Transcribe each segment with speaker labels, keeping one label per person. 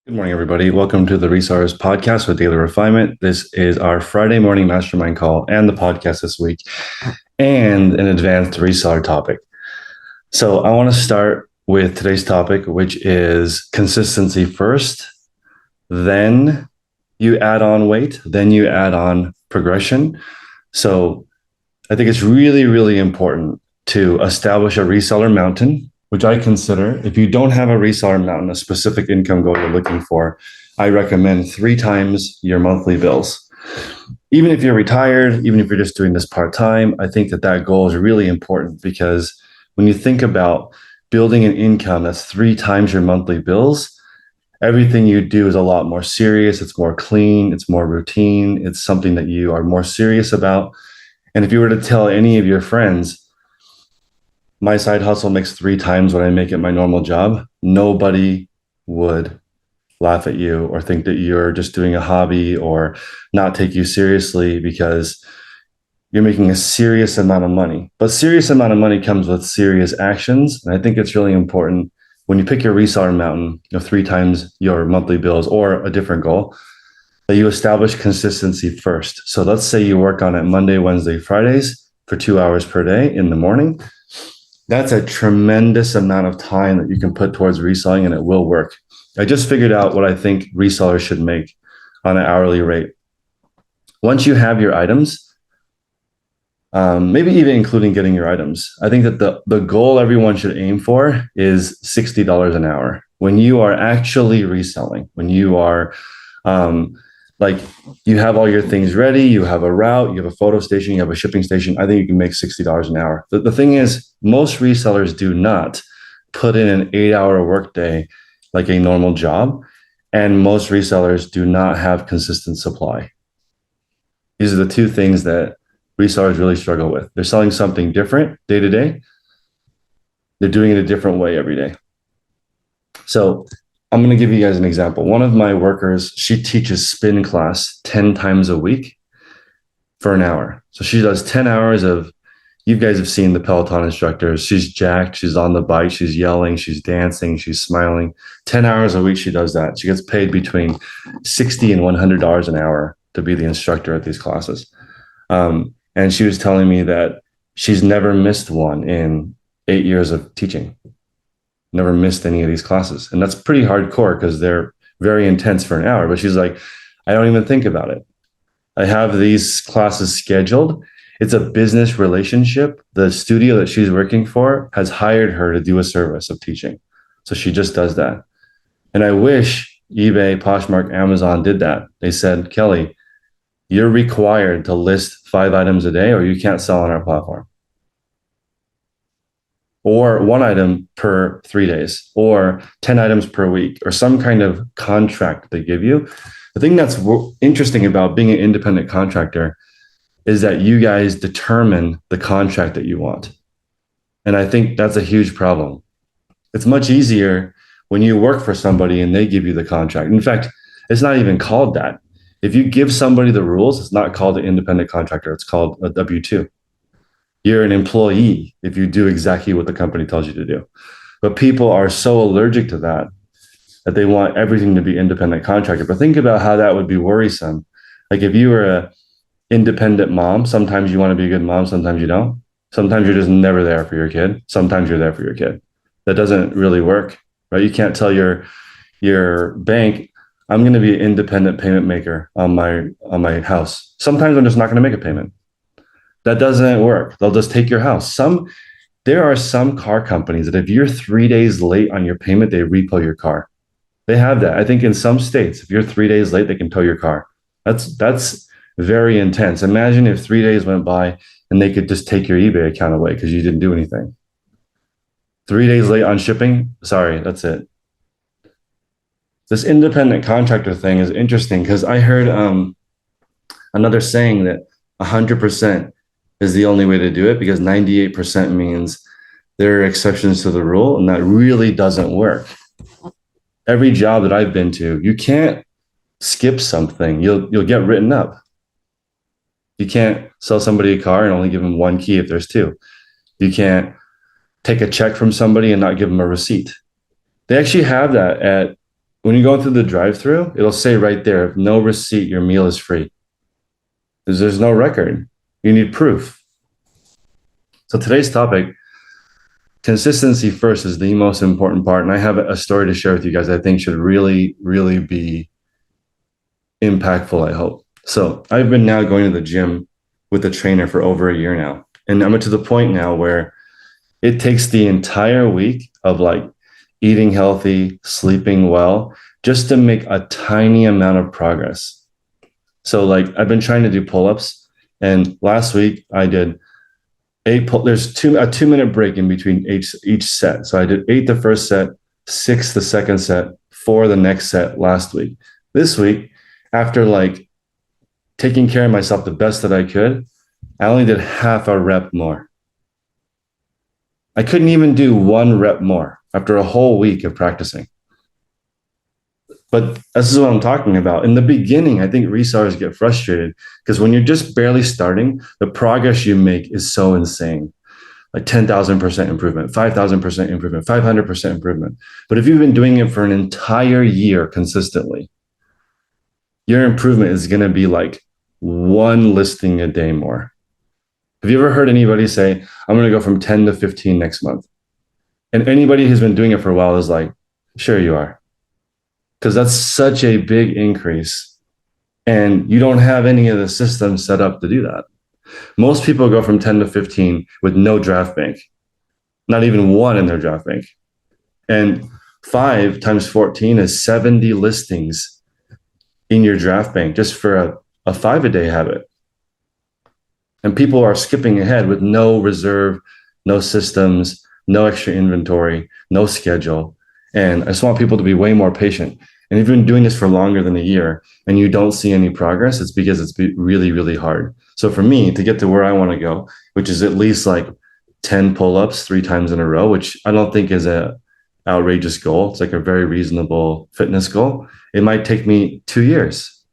Speaker 1: Good morning, everybody. Welcome to the Resellers podcast with Daily Refinement. This is our Friday morning mastermind call and the podcast this week, and an advanced reseller topic. So I want to start with today's topic, which is consistency first, then you add on weight, then you add on progression. So I think it's really, really important to establish a reseller mountain, which I consider, if you don't have a reseller mountain, a specific income goal you're looking for, I recommend 3 times your monthly bills. Even if you're retired, even if you're just doing this part-time, I think that goal is really important, because when you think about building an income that's 3 times your monthly bills, everything you do is a lot more serious. It's more clean. It's more routine. It's something that you are more serious about. And if you were to tell any of your friends, my side hustle makes 3 times what I make at my normal job, nobody would laugh at you or think that you're just doing a hobby or not take you seriously, because you're making a serious amount of money. But serious amount of money comes with serious actions. And I think it's really important when you pick your reseller mountain, 3 times your monthly bills or a different goal, that you establish consistency first. So let's say you work on it Monday, Wednesday, Fridays for 2 hours per day in the morning. That's a tremendous amount of time that you can put towards reselling, and it will work. I just figured out what I think resellers should make on an hourly rate. Once you have your items, maybe even including getting your items, I think that the goal everyone should aim for is $60 an hour. When you are actually reselling, when you are like you have all your things ready, you have a route, you have a photo station, you have a shipping station, I think you can make $60 an hour. The thing is, most resellers do not put in an 8-hour workday like a normal job. And most resellers do not have consistent supply. These are the 2 things that resellers really struggle with. They're selling something different day to day. They're doing it a different way every day. So I'm going to give you guys an example. One of my workers, she teaches spin class 10 times a week for an hour. So she does 10 hours of, you guys have seen the Peloton instructors. She's jacked. She's on the bike. She's yelling. She's dancing. She's smiling. 10 hours a week she does that. She gets paid between $60 and $100 an hour to be the instructor at these classes. And she was telling me that she's never missed one in 8 years of teaching. Never missed any of these classes. And that's pretty hardcore because they're very intense for an hour. But she's like, I don't even think about it. I have these classes scheduled. It's a business relationship. The studio that she's working for has hired her to do a service of teaching. So she just does that. And I wish eBay, Poshmark, Amazon did that. They said, Kelly, you're required to list 5 items a day or you can't sell on our platform. Or 1 item per 3 days, or 10 items per week, or some kind of contract they give you. The thing that's interesting about being an independent contractor is that you guys determine the contract that you want. And I think that's a huge problem. It's much easier when you work for somebody and they give you the contract. In fact, it's not even called that. If you give somebody the rules, it's not called an independent contractor. It's called a W-2. You're an employee if you do exactly what the company tells you to do. But people are so allergic to that they want everything to be independent contractor. But think about how that would be worrisome. Like if you were a independent mom, sometimes you want to be a good mom, sometimes you don't. Sometimes you're just never there for your kid. Sometimes you're there for your kid. That doesn't really work, right? You can't tell your bank, I'm going to be an independent payment maker on my house. Sometimes I'm just not going to make a payment. That doesn't work. They'll just take your house. There are some car companies that if you're 3 days late on your payment, they repo your car. They have that. I think in some states, if you're 3 days late, they can tow your car. That's very intense. Imagine if 3 days went by and they could just take your eBay account away because you didn't do anything. 3 days late on shipping, sorry, that's it. This independent contractor thing is interesting because I heard another saying that 100% is the only way to do it, because 98% means there are exceptions to the rule, and that really doesn't work. Every job that I've been to, you can't skip something. You'll get written up. You can't sell somebody a car and only give them 1 key if there's 2. You can't take a check from somebody and not give them a receipt. They actually have that at when you go through the drive-through, it'll say right there, no receipt, your meal is free. There's no record. You need proof. So today's topic, consistency first, is the most important part. And I have a story to share with you guys I think should really, really be impactful, I hope. So I've been now going to the gym with a trainer for over a year now. And I'm to the point now where it takes the entire week of like eating healthy, sleeping well, just to make a tiny amount of progress. So like I've been trying to do pull-ups, and last week I did 8 there's a 2-minute break in between each set. So I did 8 the first set, 6 the second set, 4 the next set last week. This week, after like taking care of myself the best that I could, I only did half a rep more. I couldn't even do 1 rep more after a whole week of practicing. But this is what I'm talking about. In the beginning, I think resellers get frustrated because when you're just barely starting, the progress you make is so insane. Like 10,000% improvement, 5,000% improvement, 500% improvement. But if you've been doing it for an entire year consistently, your improvement is going to be like 1 listing a day more. Have you ever heard anybody say, I'm going to go from 10 to 15 next month? And anybody who's been doing it for a while is like, sure you are. Because that's such a big increase. And you don't have any of the systems set up to do that. Most people go from 10 to 15 with no draft bank, not even 1 in their draft bank. And 5 times 14 is 70 listings in your draft bank just for a 5-a-day habit. And people are skipping ahead with no reserve, no systems, no extra inventory, no schedule. And I just want people to be way more patient. And if you've been doing this for longer than a year and you don't see any progress, it's because it's really, really hard. So for me to get to where I want to go, which is at least like 10 pull-ups 3 times in a row, which I don't think is a outrageous goal. It's like a very reasonable fitness goal. It might take me 2 years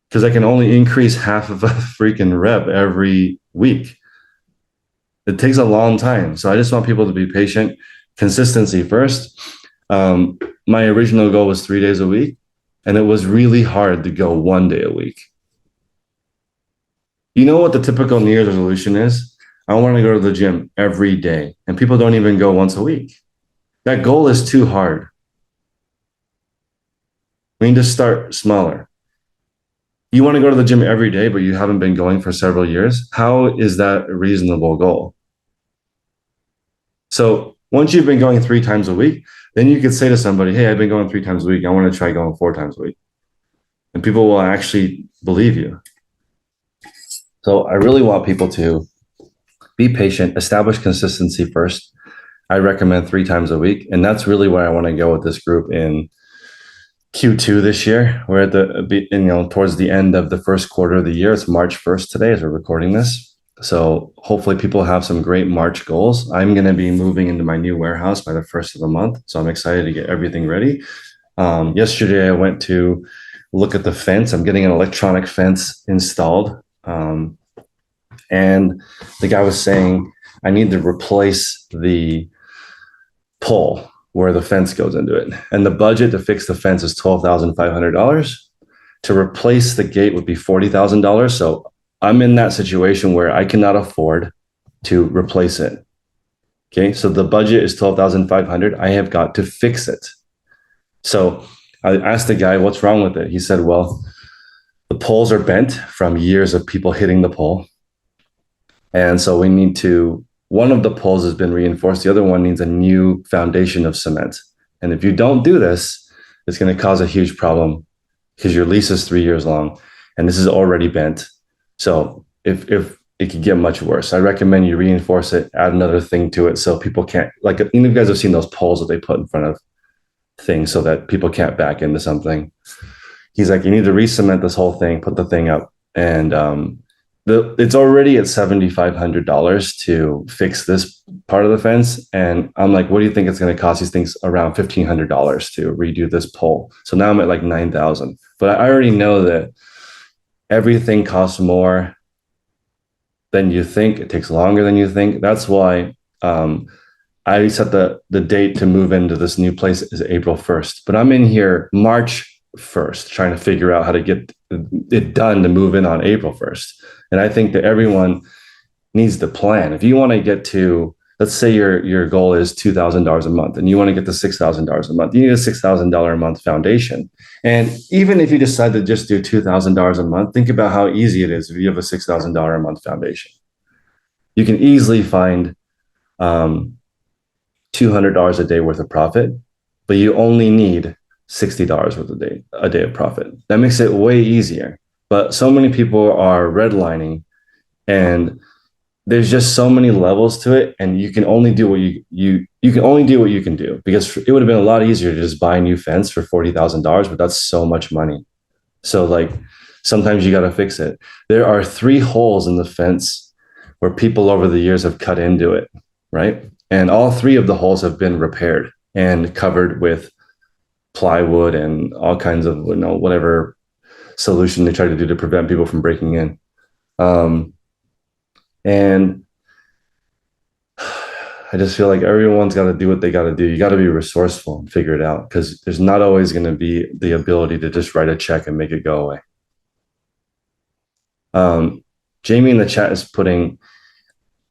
Speaker 1: because I can only increase half of a freaking rep every week. It takes a long time. So I just want people to be patient. Consistency first. My original goal was 3 days a week, and it was really hard to go 1 day a week. You know what the typical New Year's resolution is? I want to go to the gym every day, and people don't even go once a week. That goal is too hard. We need to start smaller. You want to go to the gym every day, but you haven't been going for several years. How is that a reasonable goal? So once you've been going 3 times a week, then you could say to somebody, hey, I've been going 3 times a week. I want to try going 4 times a week. And people will actually believe you. So I really want people to be patient, establish consistency first. I recommend 3 times a week. And that's really where I want to go with this group in Q2 this year. We're at towards the end of the first quarter of the year. It's March 1st today as we're recording this. So hopefully people have some great March goals. I'm going to be moving into my new warehouse by the 1st of the month. So I'm excited to get everything ready. Yesterday, I went to look at the fence. I'm getting an electronic fence installed. And the guy was saying, I need to replace the pole where the fence goes into it. And the budget to fix the fence is $12,500. To replace the gate would be $40,000. So I'm in that situation where I cannot afford to replace it. Okay, so the budget is $12,500. I have got to fix it. So I asked the guy, what's wrong with it? He said, well, the poles are bent from years of people hitting the pole. And so we need to, one of the poles has been reinforced. The other one needs a new foundation of cement. And if you don't do this, it's going to cause a huge problem because your lease is 3 years long and this is already bent. So if it could get much worse, I recommend you reinforce it, add another thing to it so people can't, like, you guys have seen those poles that they put in front of things so that people can't back into something. He's like, you need to re-cement this whole thing, put the thing up. And it's already at $7,500 to fix this part of the fence. And I'm like, what do you think it's going to cost? These things around $1,500 to redo this pole. So now I'm at like $9,000. But I already know that everything costs more than you think. It takes longer than you think. That's why I set the date to move into this new place is April 1st, but I'm in here March 1st trying to figure out how to get it done to move in on April 1st. And I think that everyone needs to plan. If you want to get to, let's say your goal is $2,000 a month and you want to get to $6,000 a month, you need a $6,000 a month foundation. And even if you decide to just do $2,000 a month, think about how easy it is if you have a $6,000 a month foundation. You can easily find $200 a day worth of profit, but you only need $60 worth a day of profit. That makes it way easier. But so many people are redlining, and there's just so many levels to it, and you can only do what you can only do what you can do, because it would have been a lot easier to just buy a new fence for $40,000, but that's so much money. So like sometimes you got to fix it. There are 3 holes in the fence where people over the years have cut into it, right? And all 3 of the holes have been repaired and covered with plywood and all kinds of, whatever solution they try to do to prevent people from breaking in. And I just feel like everyone's got to do what they got to do. You got to be resourceful and figure it out, because there's not always going to be the ability to just write a check and make it go away. Jamie in the chat is putting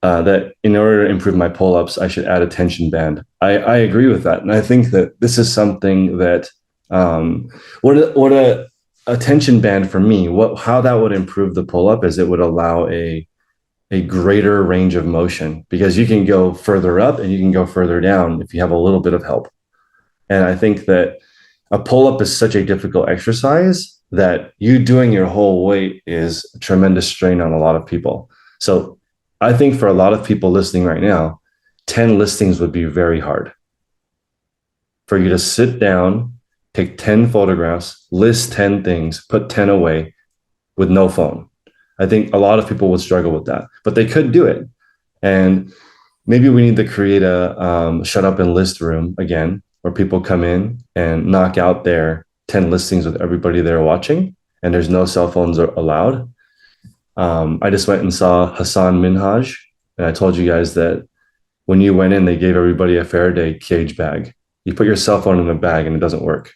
Speaker 1: that in order to improve my pull-ups, I should add a tension band. I agree with that. And I think that this is something that, what a tension band for me, how that would improve the pull-up is it would allow a greater range of motion, because you can go further up and you can go further down if you have a little bit of help. And I think that a pull-up is such a difficult exercise that you doing your whole weight is a tremendous strain on a lot of people. So I think for a lot of people listening right now, 10 listings would be very hard. For you to sit down, take 10 photographs, list 10 things, put 10 away with no phone. I think a lot of people would struggle with that, but they could do it. And maybe we need to create a shut up and list room again, where people come in and knock out their 10 listings with everybody there watching, and there's no cell phones allowed. I just went and saw Hassan Minhaj, and I told you guys that when you went in, they gave everybody a Faraday cage bag. You put your cell phone in a bag and it doesn't work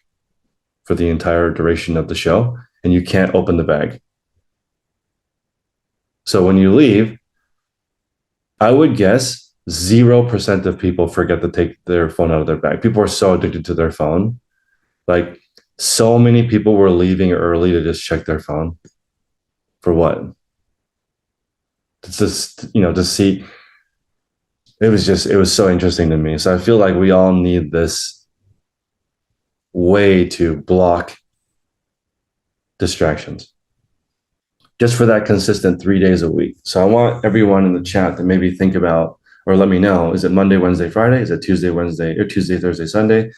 Speaker 1: for the entire duration of the show, and you can't open the bag. So when you leave, I would guess 0% of people forget to take their phone out of their bag. People are so addicted to their phone. Like, so many people were leaving early to just check their phone. For what? It's just, to see. It was so interesting to me. So I feel like we all need this way to block distractions, just for that consistent 3 days a week. So I want everyone in the chat to maybe think about, or let me know, is it Monday, Wednesday, Friday? Is it Tuesday, Wednesday, or Tuesday, Thursday, Sunday?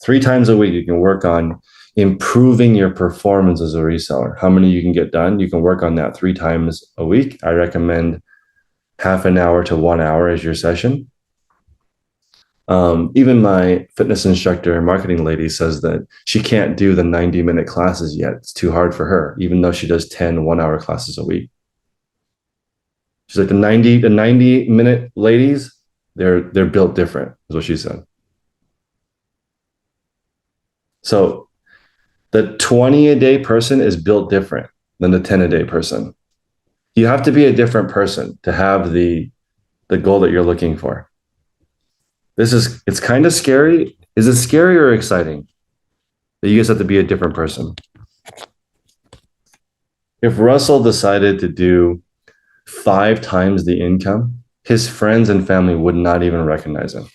Speaker 1: 3 times a week you can work on improving your performance as a reseller. How many you can get done? You can work on that 3 times a week. I recommend half an hour to 1 hour as your session. Even my fitness instructor, marketing lady, says that she can't do the 90-minute classes yet. It's too hard for her, even though she does 10 1-hour classes a week. She's like, the 90-minute ladies, they're built different, is what she said. So the 20-a-day person is built different than the 10-a-day person. You have to be a different person to have the goal that you're looking for. It's kind of scary. Is it scary or exciting that you guys have to be a different person? If Russell decided to do 5 times the income, his friends and family would not even recognize him.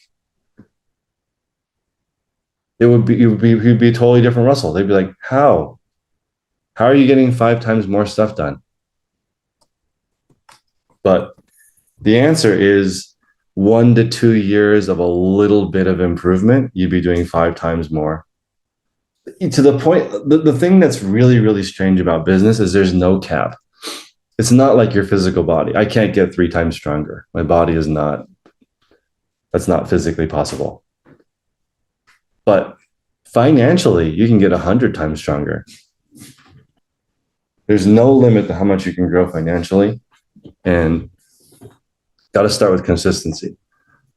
Speaker 1: He'd be a totally different Russell. They'd be like, how are you getting 5 times more stuff done? But the answer is 1 to 2 years of a little bit of improvement, you'd be doing 5 times more. To the point, the thing that's really, really strange about business is there's no cap. It's not like your physical body. I can't get 3 times stronger. My body is not, that's not physically possible. But financially, you can get 100 times stronger. There's no limit to how much you can grow financially, and got to start with consistency.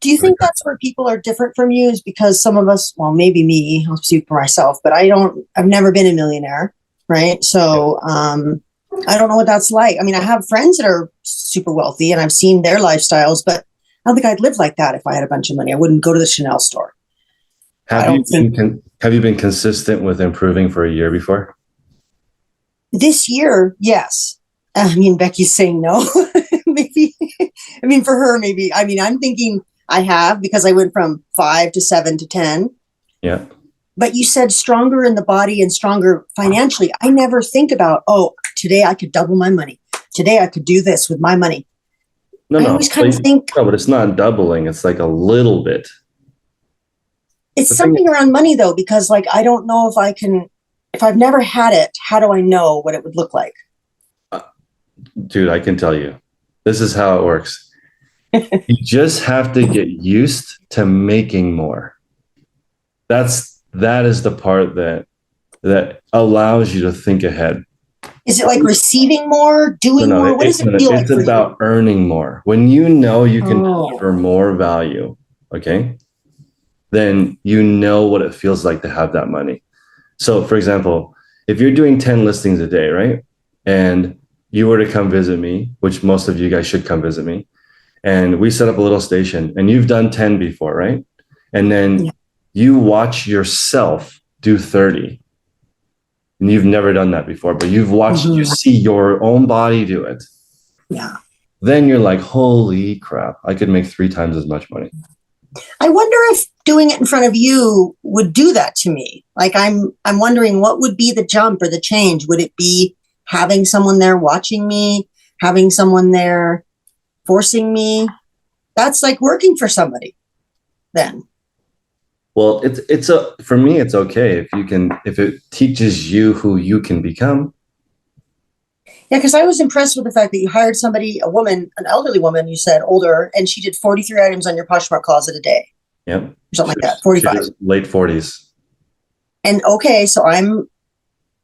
Speaker 2: Do you think that's where people are different from you? Is because some of us, well, maybe me, I'll speak for myself, but I've never been a millionaire, right? So I don't know what that's like. I mean, I have friends that are super wealthy and I've seen their lifestyles, but I don't think I'd live like that if I had a bunch of money. I wouldn't go to the Chanel store.
Speaker 1: Have you been consistent with improving for a year before?
Speaker 2: This year, yes. I mean, Becky's saying no. Maybe. I mean, for her, maybe. I mean, I'm thinking I have, because I went from 5 to 7 to 10.
Speaker 1: Yeah.
Speaker 2: But you said stronger in the body and stronger financially. I never think about, oh, today I could double my money. Today I could do this with my money. I always kind of think.
Speaker 1: No, but it's not doubling. It's like a little bit.
Speaker 2: It's something around money, though, because like, I don't know if I can, if I've never had it, how do I know what it would look like?
Speaker 1: Dude, I can tell you, this is how it works. You just have to get used to making more. That is the part that allows you to think ahead.
Speaker 2: Is it like receiving more, doing more? What does it feel like?
Speaker 1: It's about earning more. When you know you can deliver more value, okay, then you know what it feels like to have that money. So, for example, if you're doing 10 listings a day, right, and you were to come visit me, which most of you guys should come visit me, and we set up a little station, and you've done 10 before, right? And then you watch yourself do 30. And you've never done that before, but you've watched, you see your own body do it.
Speaker 2: Yeah.
Speaker 1: Then you're like, holy crap, I could make 3 times as much money.
Speaker 2: I wonder if doing it in front of you would do that to me. Like, I'm wondering what would be the jump or the change. Would it be having someone there watching me, having someone there forcing me? That's like working for somebody then.
Speaker 1: Well, for me, it's okay if it teaches you who you can become.
Speaker 2: Yeah, because I was impressed with the fact that you hired somebody, a woman, an elderly woman, you said older, and she did 43 items on your Poshmark closet a day.
Speaker 1: Yep.
Speaker 2: Or something like that, 45.
Speaker 1: Late 40s.
Speaker 2: And okay, so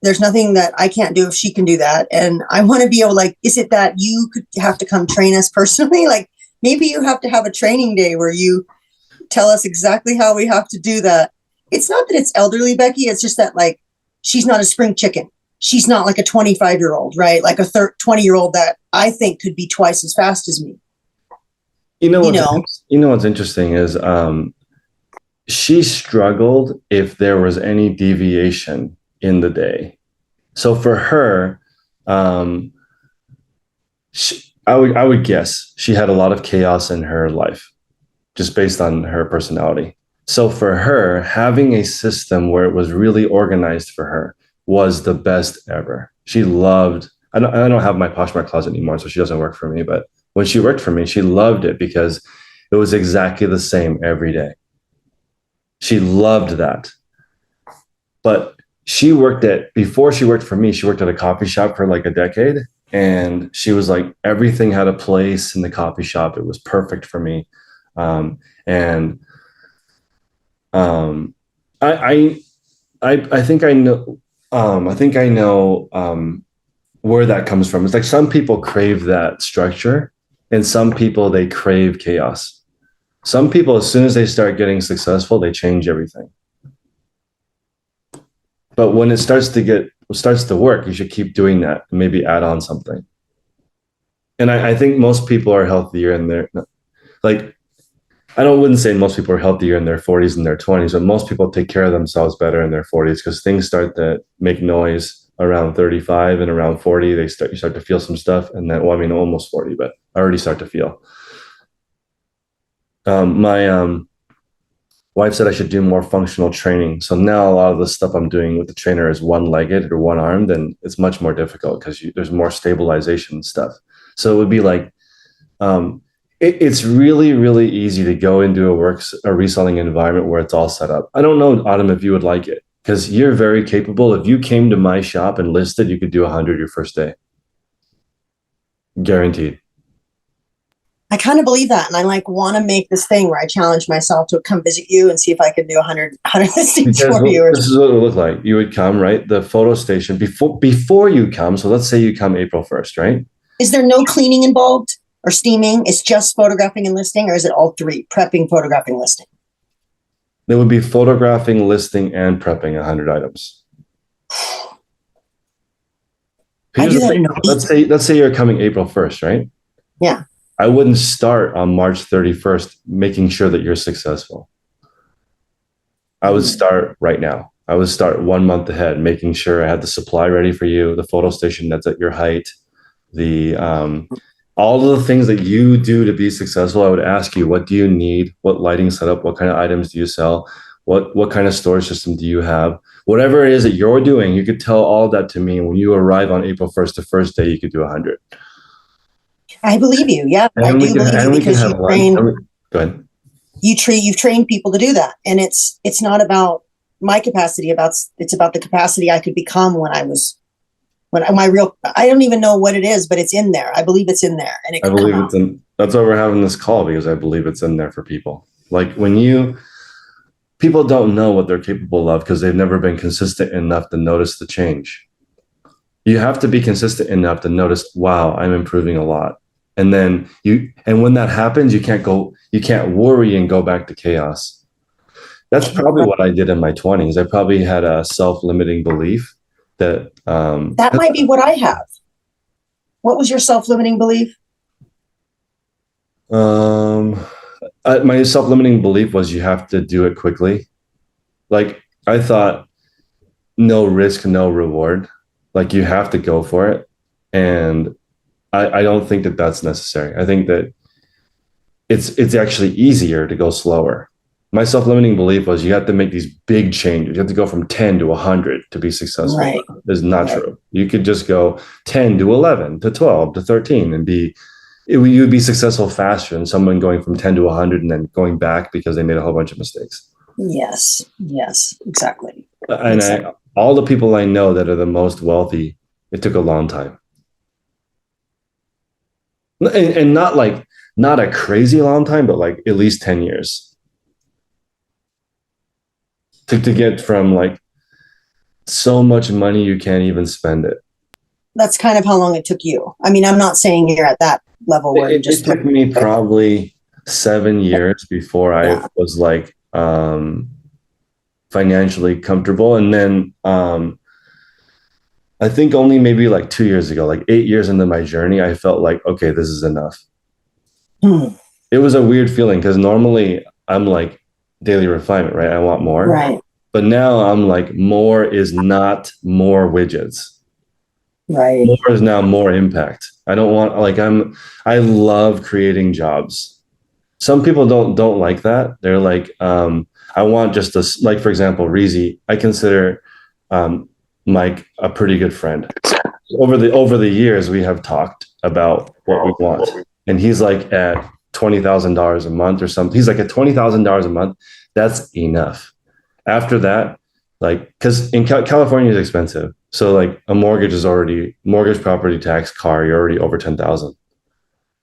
Speaker 2: there's nothing that I can't do if she can do that. And I want to be able, like, is it that you could have to come train us personally? Like, maybe you have to have a training day where you tell us exactly how we have to do that. It's not that it's elderly, Becky. It's just that, like, she's not a spring chicken. She's not like a 25-year-old, right? Like a 20-year-old that I think could be twice as fast as me.
Speaker 1: You know what's interesting is she struggled if there was any deviation in the day. So for her, I would guess she had a lot of chaos in her life, just based on her personality. So for her, having a system where it was really organized for her was the best ever. She loved, I don't have my Poshmark closet anymore, so she doesn't work for me. But when she worked for me, she loved it because it was exactly the same every day. She loved that. But before she worked for me, she worked at a coffee shop for like a decade. And she was like, everything had a place in the coffee shop. It was perfect for me. I think I know. I think I know where that comes from. It's like some people crave that structure, and some people, they crave chaos. Some people, as soon as they start getting successful, they change everything. But when it starts to work, you should keep doing that and maybe add on something. And I think most people are healthier in their, like, wouldn't say most people are healthier in their 40s and their 20s, but most people take care of themselves better in their 40s because things start to make noise around 35 and around 40. You start to feel some stuff. And then, well, I mean, almost 40, but I already start to feel. My wife said I should do more functional training. So now a lot of the stuff I'm doing with the trainer is one-legged or one-armed, and it's much more difficult because there's more stabilization stuff. So it would be like, it's really, really easy to go into a reselling environment where it's all set up. I don't know, Autumn, if you would like it, because you're very capable. If you came to my shop and listed, you could do 100 your first day. Guaranteed.
Speaker 2: I kind of believe that. And I want to make this thing where I challenge myself to come visit you and see if I can do 100 listings for you.
Speaker 1: This is what it would look like. You would come, right? The photo station before you come. So let's say you come April 1st, right?
Speaker 2: Is there no cleaning involved? or steaming? It's just photographing and listing, or is it all three? Prepping, photographing, listing.
Speaker 1: It would be photographing, listing, and prepping 100 items.
Speaker 2: I do that in a week.
Speaker 1: Let's say you're coming April 1st, right?
Speaker 2: Yeah.
Speaker 1: I wouldn't start on March 31st making sure that you're successful. I would start right now. I would start 1 month ahead, making sure I had the supply ready for you, the photo station that's at your height, the all of the things that you do to be successful. I would ask you, what do you need? What lighting setup? What kind of items do you sell? What kind of storage system do you have? Whatever it is that you're doing, you could tell all that to me. When you arrive on April 1st, the first day, you could do 100.
Speaker 2: I believe you. Yeah, I do believe you because you train.
Speaker 1: Go ahead.
Speaker 2: You've trained people to do that, and it's not about my capacity. It's about the capacity I could become I don't even know what it is, but it's in there. I believe it's in there, and
Speaker 1: I believe it's in. That's why we're having this call, because I believe it's in there for people. Like people don't know what they're capable of because they've never been consistent enough to notice the change. You have to be consistent enough to notice, wow, I'm improving a lot. And then when that happens, you can't worry and go back to chaos. That's probably what I did in my 20s. I probably had a self-limiting belief that
Speaker 2: that might be what I have. What was your self-limiting belief?
Speaker 1: My self-limiting belief was you have to do it quickly. Like, I thought, no risk, no reward. Like, you have to go for it. And I don't think that that's necessary. I think that it's actually easier to go slower. My self-limiting belief was you have to make these big changes. You have to go from 10 to 100 to be successful.
Speaker 2: Right.
Speaker 1: It's not true. You could just go 10 to 11 to 12 to 13 and you'd be successful faster than someone going from 10 to 100 and then going back because they made a whole bunch of mistakes.
Speaker 2: Yes, exactly.
Speaker 1: And all the people I know that are the most wealthy, it took a long time. And not a crazy long time, but like at least 10 years to get from like so much money you can't even spend it.
Speaker 2: That's kind of how long it took you. I mean, I'm not saying you're at that level where
Speaker 1: it took me probably 7 years before I was like financially comfortable. And then I think only maybe like 2 years ago, like 8 years into my journey, I felt like, okay, this is enough. It was a weird feeling because normally I'm like daily refinement, right? I want more.
Speaker 2: Right.
Speaker 1: But now I'm like, more is not more widgets.
Speaker 2: Right.
Speaker 1: More is now more impact. I don't want, like, I love creating jobs. Some people don't like that. They're like, I want just this, like, for example, Reezy, I consider Mike a pretty good friend. Over the years, we have talked about what we want. And he's like at $20,000 a month or something. He's like at $20,000 a month. That's enough. After that, like, because in California is expensive. So like a mortgage, property tax, car, you're already over 10,000.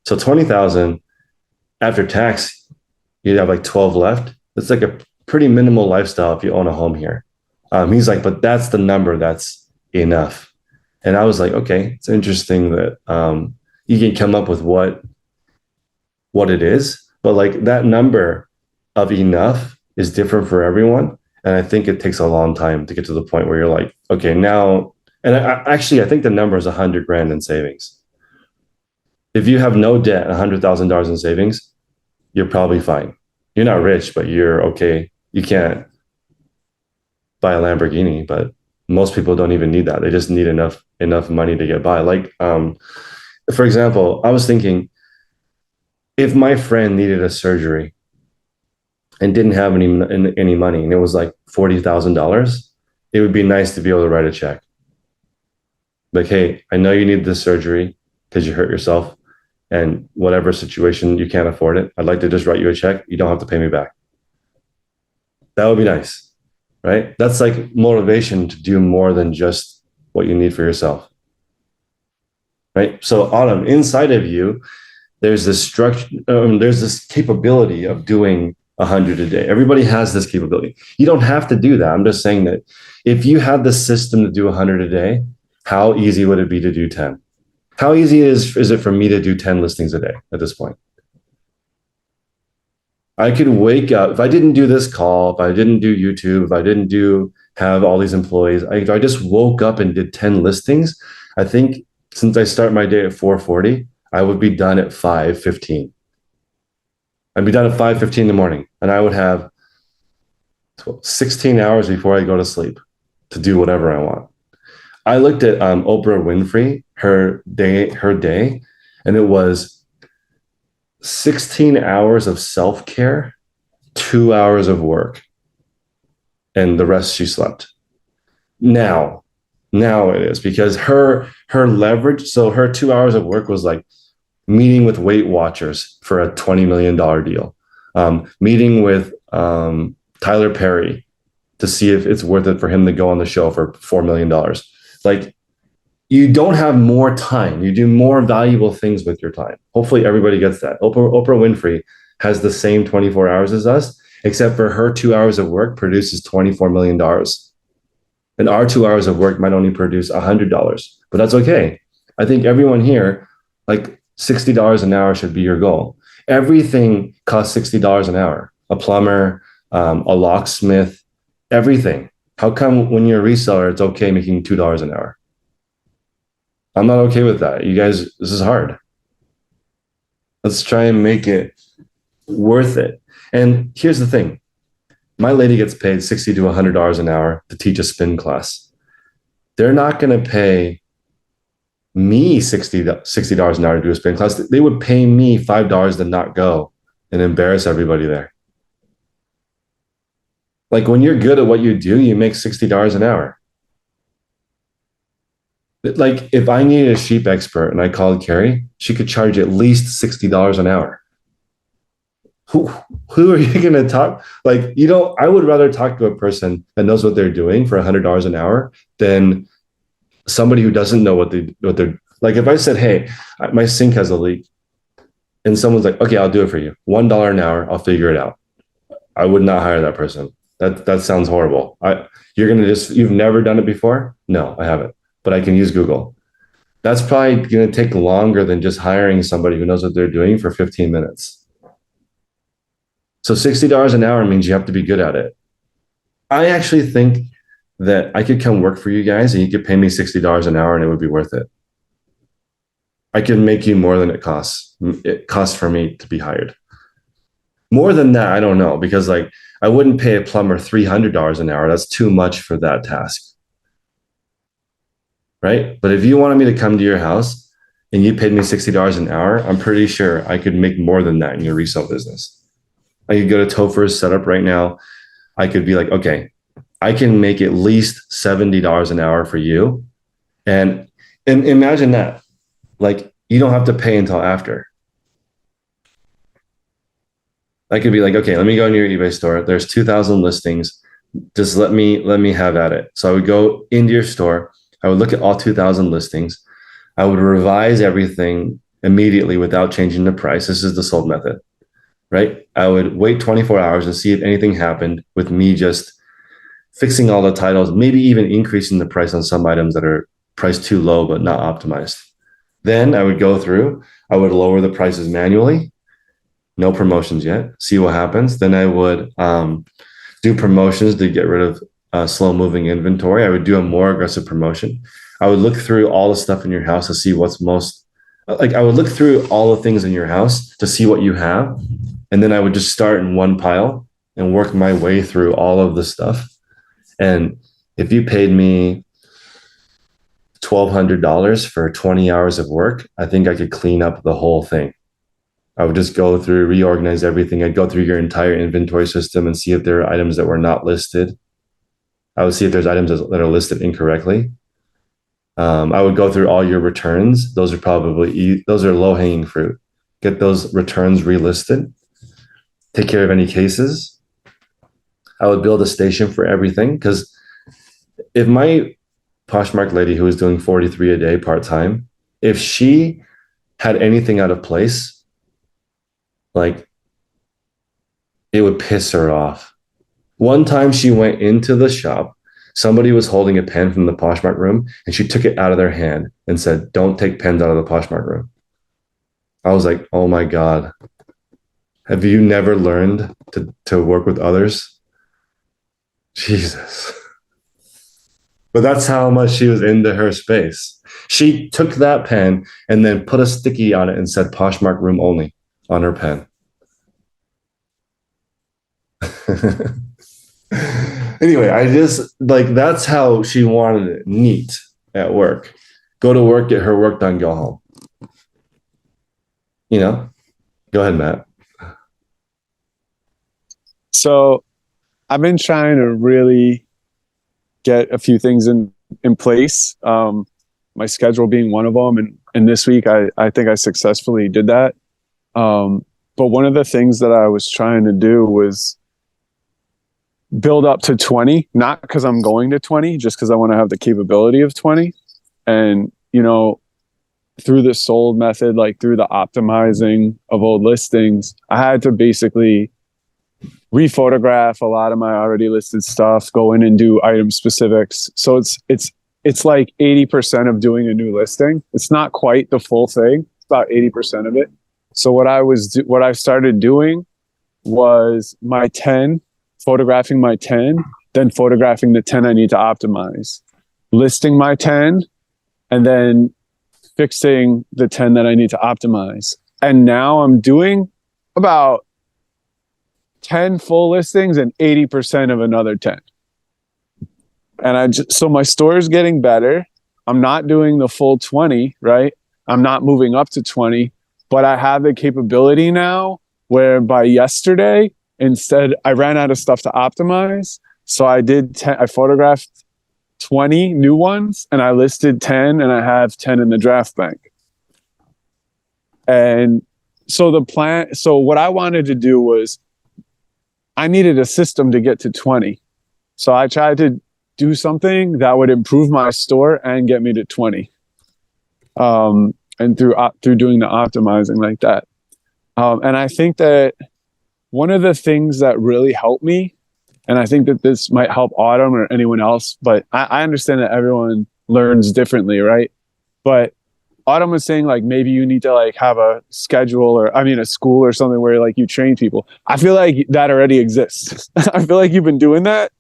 Speaker 1: So 20,000 after tax, you'd have like 12 left. It's like a pretty minimal lifestyle if you own a home here. He's like, but that's the number that's enough. And I was like, okay, it's interesting that you can come up with what it is, but like that number of enough is different for everyone. And I think it takes a long time to get to the point where you're like, okay, now, and I think the number is 100 grand in savings. If you have no debt, $100,000 in savings, you're probably fine. You're not rich, but you're okay. You can't buy a Lamborghini, but most people don't even need that. They just need enough money to get by. Like, for example, I was thinking, if my friend needed a surgery and didn't have any money, and it was like $40,000, it would be nice to be able to write a check. Like, hey, I know you need this surgery because you hurt yourself, and whatever situation you can't afford it, I'd like to just write you a check. You don't have to pay me back. That would be nice, right? That's like motivation to do more than just what you need for yourself, right? So Autumn, inside of you, there's this structure, there's this capability of doing 100 a day. Everybody has this capability. You don't have to do that. I'm just saying that if you had the system to do 100 a day, how easy would it be to do 10? How easy is it for me to do 10 listings a day at this point? I could wake up, if I didn't do this call, if I didn't do YouTube, if I didn't have all these employees, if I just woke up and did 10 listings, I think since I start my day at 4:40, I would be done at 5:15. I'd be done at 5:15 in the morning, and I would have 16 hours before I go to sleep to do whatever I want. I looked at Oprah Winfrey, her day, and it was 16 hours of self-care, 2 hours of work, and the rest she slept. Now it is because her leverage. So her 2 hours of work was like meeting with Weight Watchers for a $20 million deal, meeting with Tyler Perry to see if it's worth it for him to go on the show for $4 million. Like, you don't have more time. You do more valuable things with your time. Hopefully everybody gets that. Oprah Winfrey has the same 24 hours as us, except for her 2 hours of work produces $24 million. And our 2 hours of work might only produce $100, but that's okay. I think everyone here, like $60 an hour should be your goal. Everything costs $60 an hour. A plumber, a locksmith, everything. How come when you're a reseller, it's okay making $2 an hour? I'm not okay with that. You guys, this is hard. Let's try and make it worth it. And here's the thing. My lady gets paid $60 to $100 an hour to teach a spin class. They're not going to pay me $60 an hour to do a spin class. They would pay me $5 to not go and embarrass everybody there. Like, when you're good at what you do, you make $60 an hour. Like, if I needed a sheep expert and I called Carrie, she could charge at least $60 an hour. Who are you going to talk? Like, I would rather talk to a person that knows what they're doing for $100 an hour than somebody who doesn't know what they're like. If I said, hey, my sink has a leak, and someone's like, okay, I'll do it for you. $1 an hour, I'll figure it out. I would not hire that person. That sounds horrible. You've never done it before? No, I haven't, but I can use Google. That's probably going to take longer than just hiring somebody who knows what they're doing for 15 minutes. So $60 an hour means you have to be good at it. I actually think that I could come work for you guys and you could pay me $60 an hour and it would be worth it. I could make you more than it costs. It costs for me to be hired. More than that, I don't know, because like, I wouldn't pay a plumber $300 an hour. That's too much for that task. Right? But if you wanted me to come to your house and you paid me $60 an hour, I'm pretty sure I could make more than that in your resale business. I could go to Topher's setup right now. I could be like, okay, I can make at least $70 an hour for you. And imagine that. Like, you don't have to pay until after. I could be like, okay, let me go into your eBay store. There's 2,000 listings. Just let me have at it. So I would go into your store. I would look at all 2,000 listings. I would revise everything immediately without changing the price. This is the sold method, right? I would wait 24 hours and see if anything happened with me just fixing all the titles, maybe even increasing the price on some items that are priced too low but not optimized. Then I would go through, I would lower the prices manually. No promotions yet. See what happens. Then I would do promotions to get rid of slow moving inventory. I would do a more aggressive promotion. I would look through all the stuff in your house to see what's most, like, I would look through all the things in your house to see what you have. And then I would just start in one pile and work my way through all of the stuff. And if you paid me $1,200 for 20 hours of work, I think I could clean up the whole thing. I would just go through, reorganize everything. I'd go through your entire inventory system and see if there are items that were not listed. I would see if there's items that are listed incorrectly. I would go through all your returns. Those are low-hanging fruit. Get those returns relisted. Take care of any cases. I would build a station for everything, because if my Poshmark lady who was doing 43 a day part-time, if she had anything out of place, like, it would piss her off. One time she went into the shop. somebody was holding a pen from the Poshmark room and she took it out of their hand and said, "Don't take pens out of the Poshmark room." I was like, oh my God, have you never learned to work with others? Jesus. But that's how much she was into her space. She took that pen and then put a sticky on it and said Poshmark room only on her pen. Anyway, I just like, that's how she wanted it, neat at work. Go to work, get her work done, go home. You know? Go ahead, Matt.
Speaker 3: So I've been trying to really get a few things in place. My schedule being one of them. And this week, I think I successfully did that. But one of the things that I was trying to do was build up to 20, not because I'm going to 20, just because I want to have the capability of 20. And, you know, through the sold method, like through the optimizing of old listings, I had to basically rephotograph a lot of my already listed stuff, go in and do item specifics. So it's like 80% of doing a new listing. It's not quite the full thing. It's about 80% of it. So what I started doing was my 10, photographing my 10, then photographing the 10 I need to optimize, listing my 10, and then fixing the 10 that I need to optimize. And now I'm doing about 10 full listings and 80% of another 10. And so my store is getting better. I'm not doing the full 20, right? I'm not moving up to 20, but I have the capability now where by yesterday, instead, I ran out of stuff to optimize. So I photographed 20 new ones and I listed 10 and I have 10 in the draft bank. And so what I wanted to do was I needed a system to get to 20. So I tried to do something that would improve my store and get me to 20. And through doing the optimizing like that. And I think that one of the things that really helped me, and I think that this might help Autumn or anyone else, but I understand that everyone learns differently, right? But Autumn was saying like maybe you need to like have a schedule or a school or something where like you train people. I feel like that already exists. I feel like you've been doing that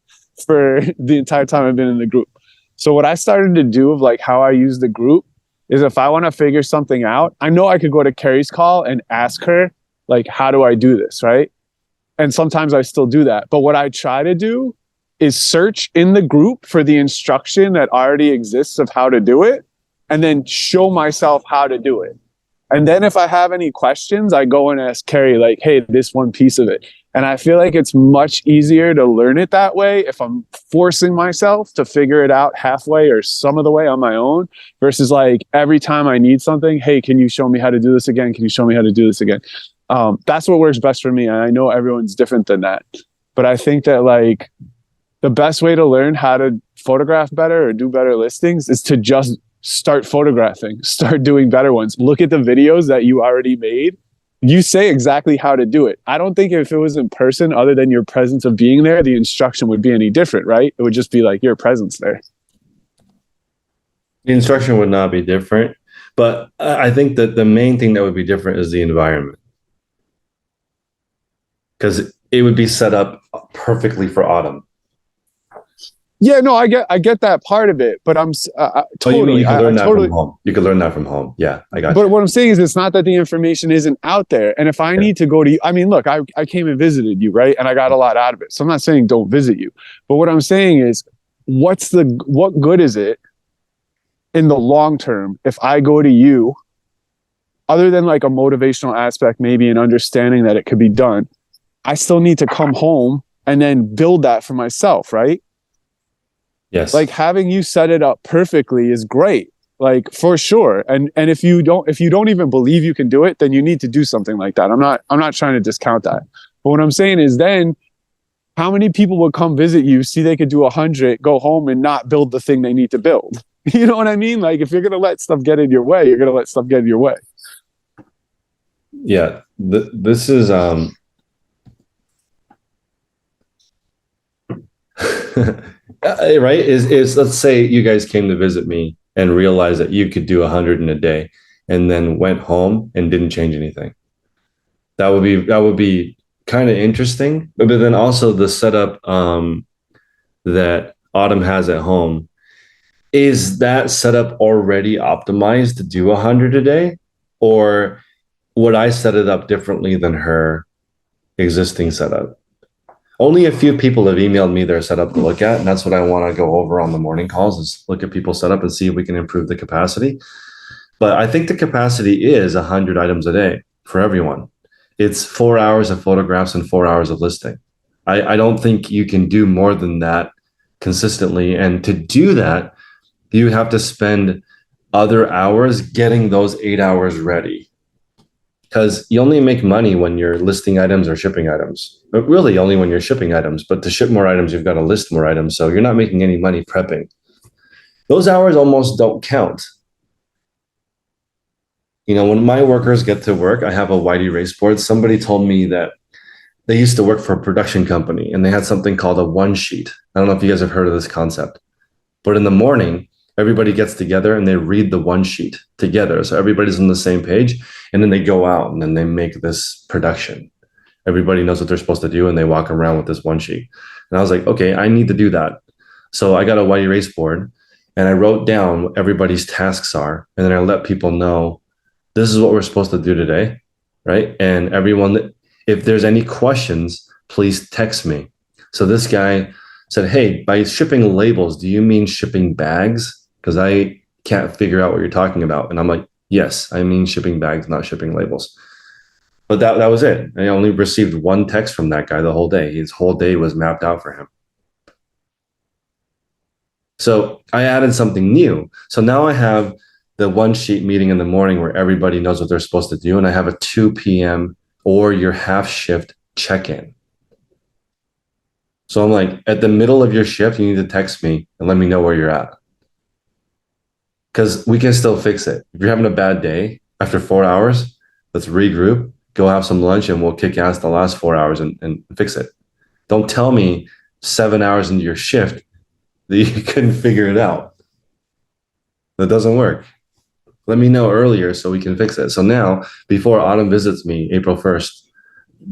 Speaker 3: for the entire time I've been in the group. So what I started to do of like how I use the group is if I want to figure something out, I know I could go to Carrie's call and ask her like, how do I do this, right? And sometimes I still do that. But what I try to do is search in the group for the instruction that already exists of how to do it, and then show myself how to do it. And then if I have any questions, I go and ask Carrie, like, hey, this one piece of it. And I feel like it's much easier to learn it that way if I'm forcing myself to figure it out halfway or some of the way on my own versus like every time I need something, hey, can you show me how to do this again? Can you show me how to do this again? That's what works best for me. And I know everyone's different than that. But I think that like the best way to learn how to photograph better or do better listings is to just start photographing, start doing better ones. Look at the videos that you already made. You say exactly how to do it. I don't think if it was in person, other than your presence of being there, the instruction would be any different, right? It would just be like your presence there.
Speaker 1: The instruction would not be different, but I think that the main thing that would be different is the environment. Because it would be set up perfectly for Autumn.
Speaker 3: Yeah, no, I get that part of it, but I'm totally.
Speaker 1: You can learn that from home. You can learn that from home. Yeah, I got you.
Speaker 3: But what I'm saying is, it's not that the information isn't out there. And if I need to go to you, look, I came and visited you, right? And I got a lot out of it. So I'm not saying don't visit you, but what I'm saying is, what good is it in the long term if I go to you, other than like a motivational aspect, maybe an understanding that it could be done? I still need to come home and then build that for myself, right?
Speaker 1: Yes.
Speaker 3: Like having you set it up perfectly is great, like for sure. And if you don't even believe you can do it, then you need to do something like that. I'm not trying to discount that. But what I'm saying is then how many people would come visit you, see they could do 100, go home and not build the thing they need to build? You know what I mean? Like if you're going to let stuff get in your way, you're going to let stuff get in your way.
Speaker 1: Yeah. This is, Right? Is let's say you guys came to visit me and realized that you could do 100 in a day, and then went home and didn't change anything. That would be kind of interesting. But then also the setup that Autumn has at home, is that setup already optimized to do 100 a day, or would I set it up differently than her existing setup? Only a few people have emailed me their setup to look at, and that's what I want to go over on the morning calls, is look at people's setup and see if we can improve the capacity. But I think the capacity is 100 items a day for everyone. It's 4 hours of photographs and 4 hours of listing. I don't think you can do more than that consistently. And to do that, you have to spend other hours getting those 8 hours ready, because you only make money when you're listing items or shipping items, but really only when you're shipping items. But to ship more items, you've got to list more items. So you're not making any money prepping. Those hours almost don't count. When my workers get to work, I have a wide erase board. Somebody told me that they used to work for a production company and they had something called a one sheet. I don't know if you guys have heard of this concept, but in the morning, everybody gets together and they read the one sheet together. So everybody's on the same page, and then they go out and then they make this production. Everybody knows what they're supposed to do and they walk around with this one sheet. And I was like, okay, I need to do that. So I got a white erase board and I wrote down what everybody's tasks are. And then I let people know this is what we're supposed to do today. Right. And everyone, if there's any questions, please text me. So this guy said, hey, by shipping labels, do you mean shipping bags? Because I can't figure out what you're talking about. And I'm like, yes, I mean shipping bags, not shipping labels. But that was it. I only received one text from that guy the whole day. His whole day was mapped out for him. So I added something new. So now I have the one sheet meeting in the morning where everybody knows what they're supposed to do. And I have a 2 p.m. or your half shift check-in. So I'm like, at the middle of your shift, you need to text me and let me know where you're at. Because we can still fix it. If you're having a bad day after 4 hours, let's regroup, go have some lunch, and we'll kick ass the last 4 hours and fix it. Don't tell me 7 hours into your shift that you couldn't figure it out. That doesn't work. Let me know earlier so we can fix it. So now, before Autumn visits me, April 1st,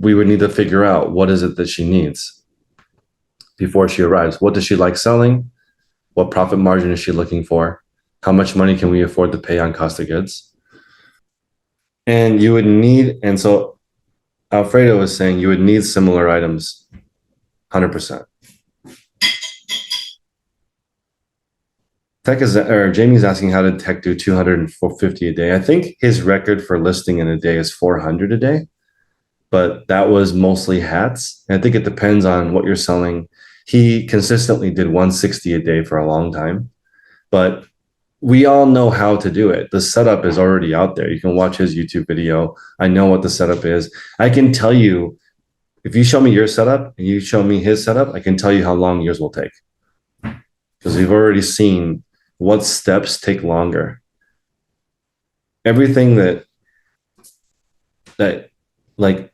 Speaker 1: we would need to figure out what is it that she needs before she arrives. What does she like selling? What profit margin is she looking for? How much money can we afford to pay on cost of goods? And you would need, and so Alfredo was saying you would need similar items, 100%. Jamie's asking, how did Tech do 200 and 450 a day? I think his record for listing in a day is 400 a day, but that was mostly hats. And I think it depends on what you're selling. He consistently did 160 a day for a long time, but we all know how to do it. The setup is already out there. You can watch his YouTube video. I know what the setup is. I can tell you, if you show me your setup and you show me his setup, I can tell you how long yours will take, because we've already seen what steps take longer. Everything that like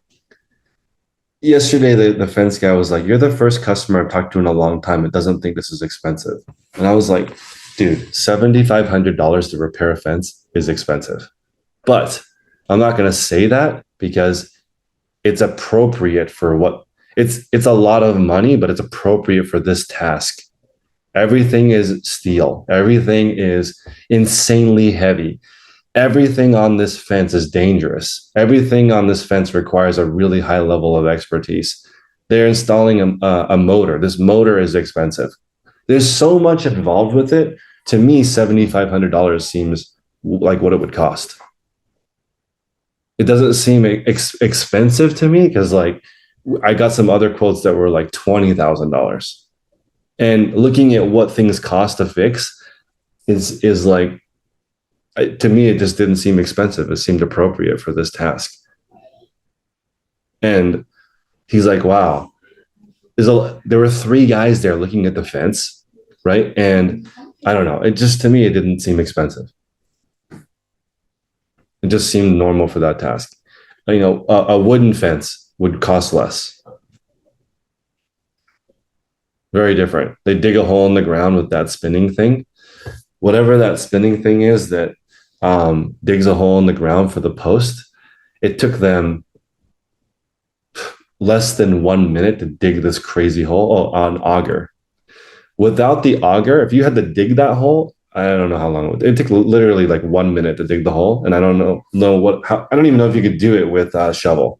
Speaker 1: yesterday, the fence guy was like, you're the first customer I've talked to in a long time that doesn't think this is expensive. And I was like, dude, $7,500 to repair a fence is expensive. But I'm not going to say that, because it's appropriate for what it's a lot of money, but it's appropriate for this task. Everything is steel. Everything is insanely heavy. Everything on this fence is dangerous. Everything on this fence requires a really high level of expertise. They're installing a motor. This motor is expensive. There's so much involved with it. To me, $7,500 seems like what it would cost. It doesn't seem expensive to me, because like I got some other quotes that were like $20,000. And looking at what things cost to fix is like, to me, it just didn't seem expensive. It seemed appropriate for this task. And he's like, wow, there were 3 guys there looking at the fence, right? And I don't know, it just, to me, it didn't seem expensive. It just seemed normal for that task. A wooden fence would cost less. Very different. They dig a hole in the ground with that spinning thing. Whatever that spinning thing is that digs a hole in the ground for the post, it took them less than 1 minute to dig this crazy hole on auger. Without the auger, if you had to dig that hole, I don't know how long it would. It took literally like 1 minute to dig the hole, and I don't know what. I don't even know if you could do it with a shovel.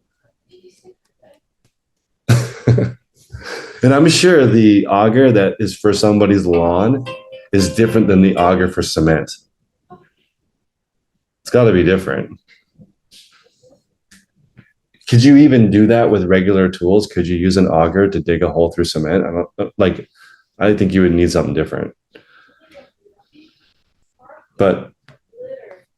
Speaker 1: And I'm sure the auger that is for somebody's lawn is different than the auger for cement. It's got to be different. Could you even do that with regular tools? Could you use an auger to dig a hole through cement? I think you would need something different. But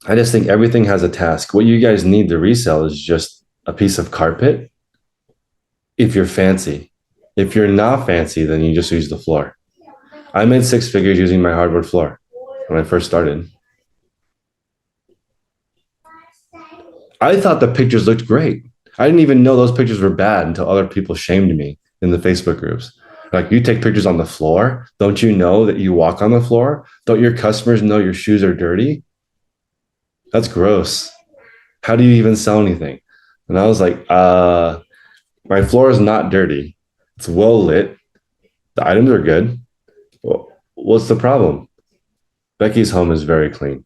Speaker 1: I just think everything has a task. What you guys need to resell is just a piece of carpet if you're fancy. If you're not fancy, then you just use the floor. I made 6 figures using my hardwood floor when I first started. I thought the pictures looked great. I didn't even know those pictures were bad until other people shamed me in the Facebook groups. Like, you take pictures on the floor. Don't you know that you walk on the floor? Don't your customers know your shoes are dirty? That's gross. How do you even sell anything? And I was like, my floor is not dirty. It's well lit. The items are good. Well, what's the problem? Becky's home is very clean.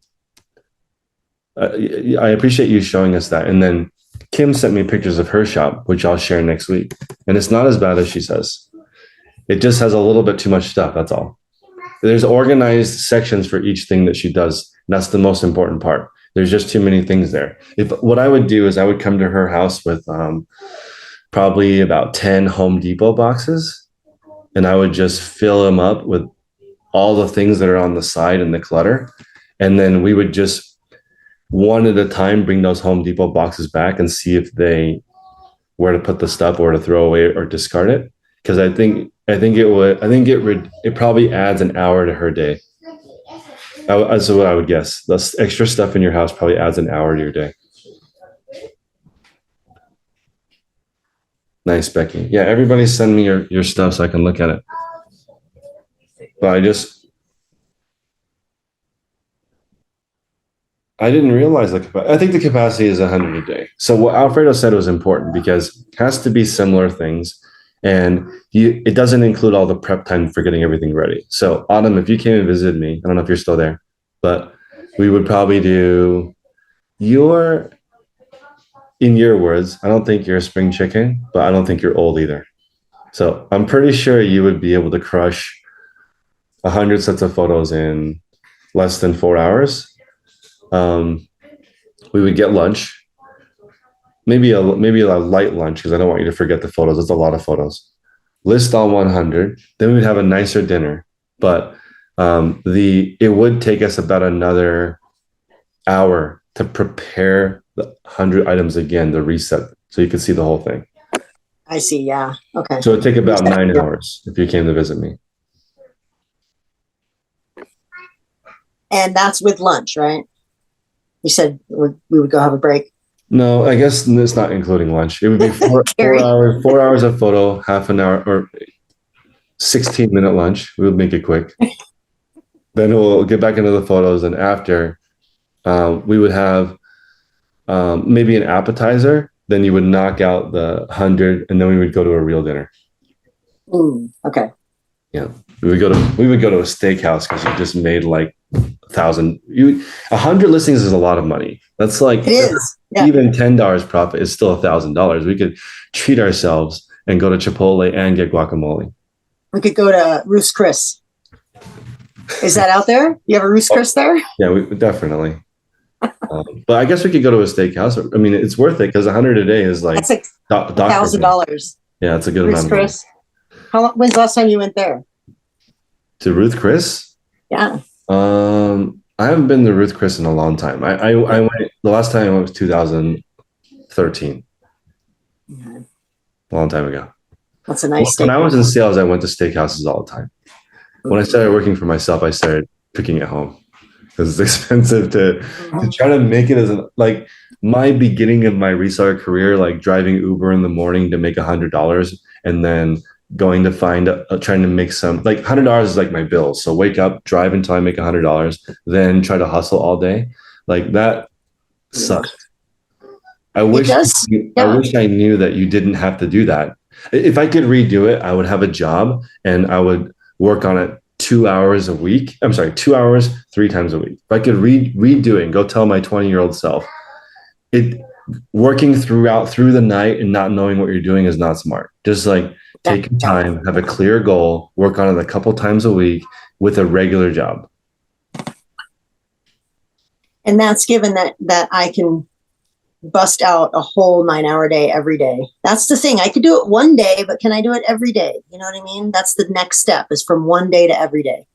Speaker 1: I appreciate you showing us that. And then Kim sent me pictures of her shop, which I'll share next week. And it's not as bad as she says. It just has a little bit too much stuff. That's all. There's organized sections for each thing that she does. That's the most important part. There's just too many things there. What I would do is I would come to her house with probably about 10 Home Depot boxes, and I would just fill them up with all the things that are on the side and the clutter. And then we would just one at a time bring those Home Depot boxes back and see if they where to put the stuff or to throw away or discard it. Because I think it probably adds an hour to her day. That's what I would guess. The extra stuff in your house probably adds an hour to your day. Nice, Becky. Yeah, everybody send me your stuff so I can look at it. But I didn't realize I think the capacity is 100 a day. So what Alfredo said was important because it has to be similar things. And it doesn't include all the prep time for getting everything ready. So Autumn, if you came and visited me, I don't know if you're still there, but we would probably do in your words, I don't think you're a spring chicken, but I don't think you're old either. So I'm pretty sure you would be able to crush 100 sets of photos in less than 4 hours. We would get lunch, maybe a light lunch, because I don't want you to forget the photos. It's a lot of photos. List all 100. Then we'd have a nicer dinner. But it would take us about another hour to prepare the 100 items again, to reset, so you could see the whole thing.
Speaker 2: I see. Yeah. Okay.
Speaker 1: So it'd take about 9 hours if you came to visit me.
Speaker 2: And that's with lunch, right? You said we would go have a break.
Speaker 1: No, I guess it's not including lunch. It would be 4 hours, 4 hours of photo, half an hour or 16-minute lunch. We'll make it quick. Then we'll get back into the photos. And after, we would have maybe an appetizer. Then you would knock out the 100, and then we would go to a real dinner.
Speaker 2: Okay.
Speaker 1: Yeah, we would go to a steakhouse because you just made like 1,000. 100 listings is a lot of money. That's like, it is. Yeah. Even $10 profit is still $1,000. We could treat ourselves and go to Chipotle and get guacamole.
Speaker 2: We could go to Ruth's Chris. Is that out there? You have a Ruth's Chris there?
Speaker 1: Yeah, we definitely. But I guess we could go to a steakhouse. I mean, it's worth it because 100 a day is like
Speaker 2: that's like $1,000.
Speaker 1: Yeah, it's a good
Speaker 2: Ruth's
Speaker 1: amount of money.
Speaker 2: Chris. When's the last time you went there?
Speaker 1: To Ruth Chris?
Speaker 2: Yeah.
Speaker 1: I haven't been to Ruth Chris in a long time. I went the last time I went was 2013. A long time ago.
Speaker 2: That's a nice.
Speaker 1: When I was in sales, I went to steakhouses all the time. When I started working for myself, I started cooking at home because it's expensive to try to make it as like my beginning of my reseller career, like driving Uber in the morning to make $100 and then going to find trying to make some, like $100 is like my bills. So wake up, drive until I make $100, then try to hustle all day. Like that sucks. I wish I knew that you didn't have to do that. If I could redo it, I would have a job and I would work on it 2 hours a week. I'm sorry, 2 hours, 3 times a week. If I could redo it and go tell my 20-year-old self, working through the night and not knowing what you're doing is not smart. Just like take your time, have a clear goal, work on it a couple times a week with a regular job.
Speaker 2: And that's given that I can bust out a whole 9-hour day every day. That's the thing. I could do it one day, but can I do it every day? You know what I mean? That's the next step, is from one day to every day.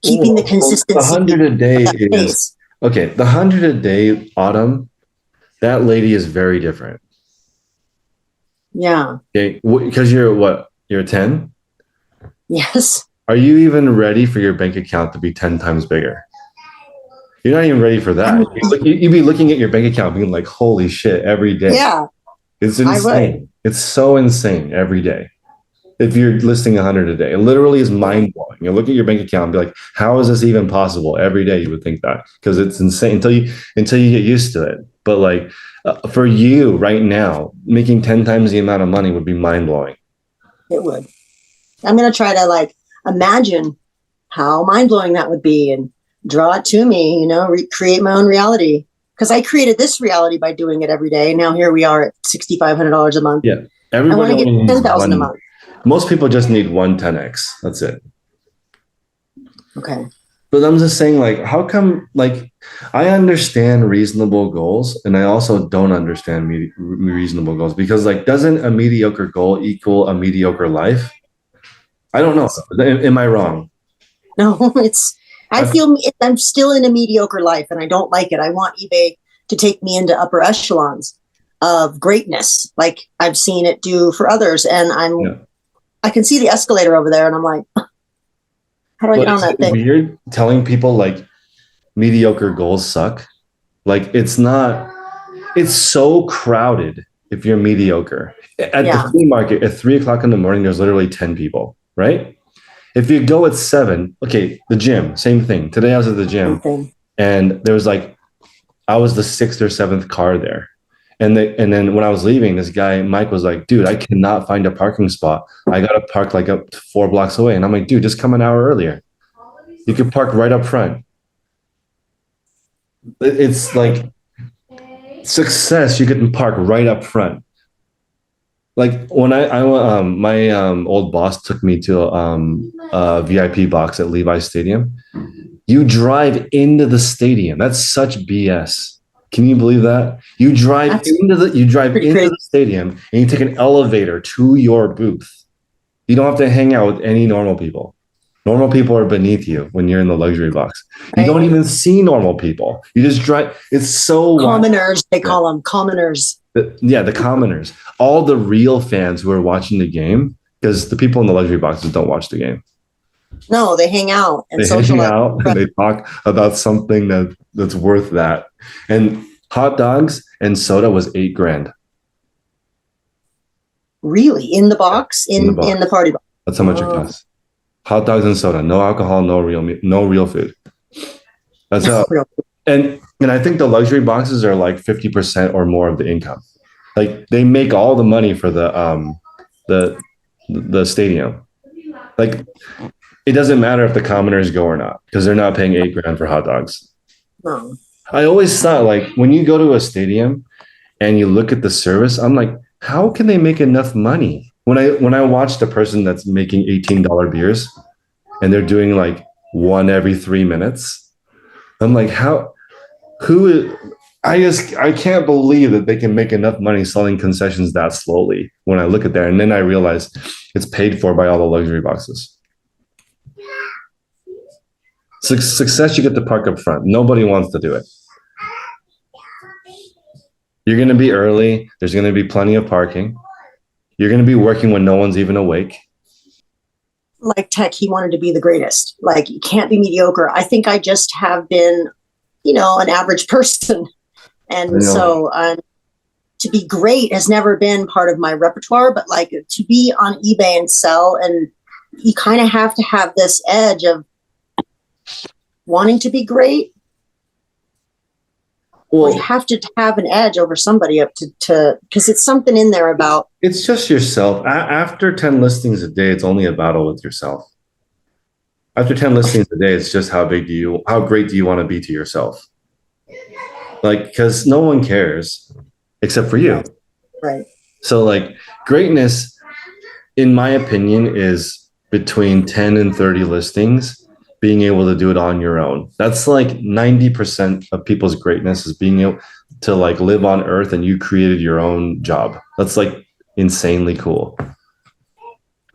Speaker 2: Keeping the consistency.
Speaker 1: The 100 a day is okay. The 100 a day, Autumn, that lady is very different.
Speaker 2: Yeah.
Speaker 1: Okay. Because you're what? You're 10?
Speaker 2: Yes. Are
Speaker 1: you even ready for your bank account to be 10 times bigger? You're not even ready for that. You'd be looking at your bank account being like, holy shit, every day.
Speaker 2: Yeah.
Speaker 1: It's insane. It's so insane every day. If you're listing 100 a day, it literally is mind blowing. You look at your bank account and be like, how is this even possible? Every day you would think that, because it's insane until you get used to it. But like for you right now, making 10 times the amount of money would be mind blowing.
Speaker 2: It would. I'm going to try to like imagine how mind blowing that would be and draw it to me, create my own reality. Because I created this reality by doing it every day. Now here we are at $6,500 a month.
Speaker 1: Yeah.
Speaker 2: Everybody I want to get 10,000 a month.
Speaker 1: Most people just need 10x. That's it.
Speaker 2: Okay.
Speaker 1: But I'm just saying, like, how come, like, I understand reasonable goals and I also don't understand reasonable goals, because like, doesn't a mediocre goal equal a mediocre life? I don't know. Am I wrong?
Speaker 2: No, I feel I'm still in a mediocre life and I don't like it. I want eBay to take me into upper echelons of greatness, like I've seen it do for others. And I can see the escalator over there and I'm like, how do I get on that thing?
Speaker 1: Weird telling people like mediocre goals suck. Like it's so crowded if you're mediocre. At the flea market at 3:00 in the morning, there's literally 10 people, right? If you go at 7, okay, the gym, same thing. Today I was at the gym and there was like, I was the 6th or 7th car there. And then when I was leaving, this guy, Mike, was like, dude, I cannot find a parking spot. I got to park like up to 4 blocks away. And I'm like, dude, just come an hour earlier. You could park right up front. It's like success. You can park right up front. Like when my old boss took me to a VIP box at Levi's Stadium. You drive into the stadium. That's such BS. Can you believe that? You drive into the stadium and you take an elevator to your booth. You don't have to hang out with any normal people. Normal people are beneath you when you're in the luxury box. You don't even see normal people. You just drive. It's so
Speaker 2: commoners. They call them commoners.
Speaker 1: The commoners. All the real fans who are watching the game, because the people in the luxury boxes don't watch the game.
Speaker 2: No, they hang out and
Speaker 1: they talk about something that's worth that. And hot dogs and soda was $8,000.
Speaker 2: Really? In the box? In the party box?
Speaker 1: That's how much it costs. Hot dogs and soda, no alcohol, no real food. That's how. And I think the luxury boxes are like 50% or more of the income. Like they make all the money for the stadium. Like it doesn't matter if the commoners go or not, because they're not paying $8,000 for hot dogs.
Speaker 2: No.
Speaker 1: I always thought, like, when you go to a stadium and you look at the service, I'm like, how can they make enough money? When I watched a person that's making $18 beers and they're doing like one every 3 minutes, I'm like, I can't believe that they can make enough money selling concessions that slowly when I look at that. And then I realize it's paid for by all the luxury boxes. Success, you get to park up front. Nobody wants to do it. You're going to be early. There's going to be plenty of parking. You're going to be working when no one's even awake.
Speaker 2: Like Tech, he wanted to be the greatest. Like, you can't be mediocre. I think I just have been, an average person. And so to to be great has never been part of my repertoire, but like to be on eBay and sell, and you kind of have to have this edge of wanting to be great. Well, you have to have an edge over somebody up to because it's something in there about.
Speaker 1: It's just yourself. After 10 listings a day, it's only a battle with yourself. After 10 listings a day, it's just how great do you want to be to yourself? Like, because no one cares except for you.
Speaker 2: Right.
Speaker 1: So like greatness, in my opinion, is between 10 and 30 listings, being able to do it on your own. That's like 90% of people's greatness is being able to like live on earth and you created your own job. That's like insanely cool.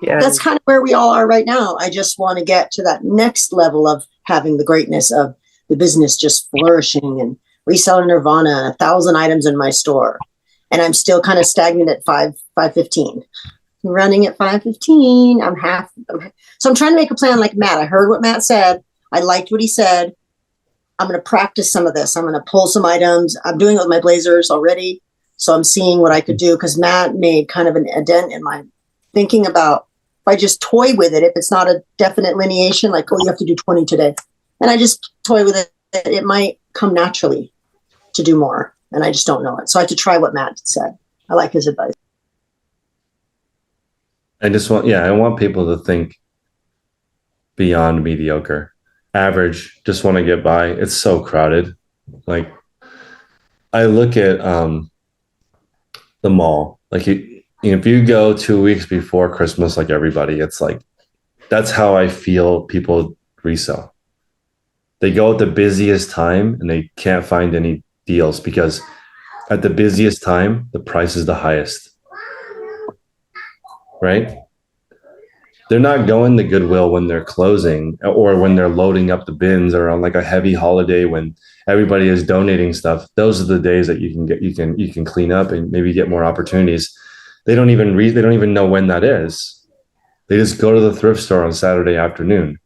Speaker 2: Yeah. That's kind of where we all are right now. I just want to get to that next level of having the greatness of the business just flourishing and reseller nirvana and 1,000 items in my store. And I'm still kind of stagnant at 515. I'm running at 515. So I'm trying to make a plan like Matt. I heard what Matt said. I liked what he said. I'm going to practice some of this. I'm going to pull some items. I'm doing it with my blazers already. So I'm seeing what I could do because Matt made kind of a dent in my thinking about if I just toy with it, if it's not a definite lineation, like, oh, you have to do 20 today. And I just toy with it, it might come naturally to do more. And I just don't know it. So I have to try what Matt said. I like his advice.
Speaker 1: I want people to think beyond mediocre. Average, just want to get by. It's so crowded. Like, I look at the mall. Like, if you go 2 weeks before Christmas, like everybody, it's like, that's how I feel people resell. They go at the busiest time and they can't find any deals because at the busiest time, the price is the highest. Right? They're not going to Goodwill when they're closing or when they're loading up the bins or on like a heavy holiday when everybody is donating stuff. Those are the days that you can clean up and maybe get more opportunities. They don't even know when that is. They just go to the thrift store on Saturday afternoon.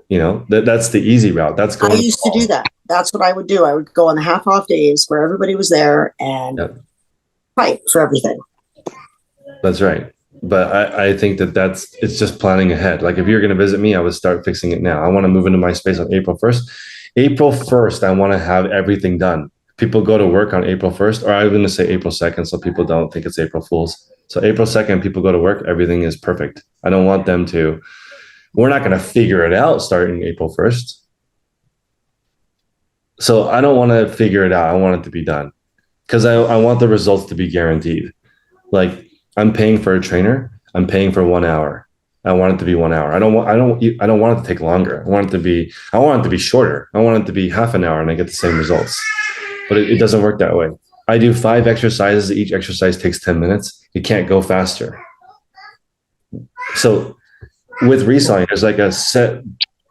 Speaker 1: You know, that's the easy route. That's going.
Speaker 2: I used to do that. That's what I would do. I would go on the half off days where everybody was there and fight for everything. That's
Speaker 1: right. But I think it's just planning ahead. Like if you're going to visit me, I would start fixing it now. I want to move into my space on April 1st. April 1st, I want to have everything done. People go to work on April 1st, or I'm going to say April 2nd so people don't think it's April Fool's. So April 2nd, people go to work, everything is perfect. I don't want them to, we're not going to figure it out starting April 1st. So I don't want to figure it out. I want it to be done because I want the results to be guaranteed. Like I'm paying for a trainer. I'm paying for 1 hour. I want it to be 1 hour. I don't want it to take longer. I want it to be shorter. I want it to be half an hour and I get the same results. But it doesn't work that way. I do 5 exercises. Each exercise takes 10 minutes. It can't go faster. So with reselling, there's like a set